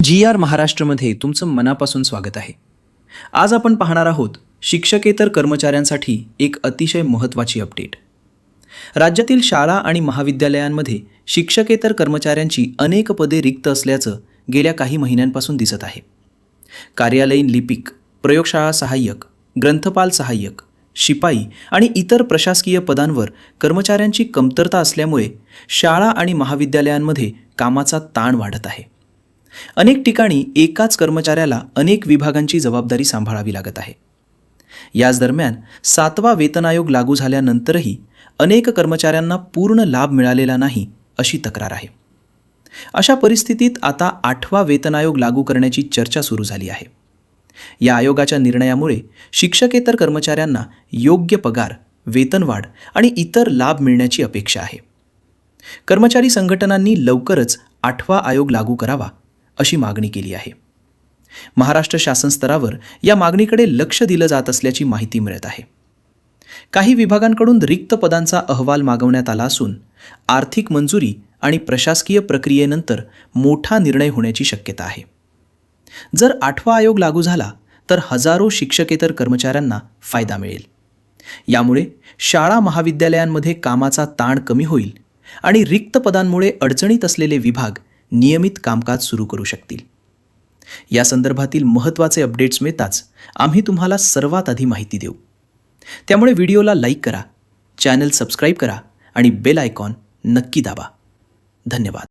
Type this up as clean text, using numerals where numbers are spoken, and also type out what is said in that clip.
GR महाराष्ट्रमध्ये तुमचं मनापासून स्वागत आहे। आज आपण पाहणार आहोत शिक्षकेतर कर्मचाऱ्यांसाठी एक अतिशय महत्त्वाची अपडेट। राज्यातील शाळा आणि महाविद्यालयांमध्ये शिक्षकेतर कर्मचाऱ्यांची अनेक पदे रिक्त असल्याचं गेल्या काही महिन्यांपासून दिसत आहे। कार्यालयीन लिपिक, प्रयोगशाळा सहाय्यक, ग्रंथपाल सहाय्यक, शिपाई आणि इतर प्रशासकीय पदांवर कर्मचाऱ्यांची कमतरता असल्यामुळे शाळा आणि महाविद्यालयांमध्ये कामाचा ताण वाढत आहे। अनेक ठिकाणी एकाच कर्मचाऱ्याला अनेक विभागांची जबाबदारी सांभाळावी लागत आहे। याच दरम्यान 7वा वेतन आयोग लागू झाल्यानंतरही अनेक कर्मचाऱ्यांना पूर्ण लाभ मिळालेला नाही अशी तक्रार आहे। अशा परिस्थितीत आता 8वा वेतन आयोग लागू करण्याची चर्चा सुरू झाली आहे। या आयोगाच्या निर्णयामुळे शिक्षकेतर कर्मचाऱ्यांना योग्य पगार, वेतनवाढ आणि इतर लाभ मिळण्याची अपेक्षा आहे। कर्मचारी संघटनांनी लवकरच 8वा आयोग लागू करावा अशी मागणी केली आहे। महाराष्ट्र शासन स्तरावर या मागणीकडे लक्ष दिलं जात असल्याची माहिती मिळत आहे। काही विभागांकडून रिक्त पदांचा अहवाल मागवण्यात आला असून आर्थिक मंजुरी आणि प्रशासकीय प्रक्रियेनंतर मोठा निर्णय होण्याची शक्यता आहे। जर 8वा आयोग लागू झाला तर हजारो शिक्षकेतर कर्मचाऱ्यांना फायदा मिळेल। यामुळे शाळा महाविद्यालयांमध्ये कामाचा ताण कमी होईल आणि रिक्त पदांमुळे अडचणीत असलेले विभाग नियमित कामकाज सुरू करू शकतील। या संदर्भातील महत्त्वाचे अपडेट्स मिळताच आम्ही तुम्हाला सर्वात आधी माहिती देऊ। त्यामुळे व्हिडिओला लाईक करा, चॅनल सबस्क्राईब करा आणि बेल आयकॉन नक्की दाबा। धन्यवाद।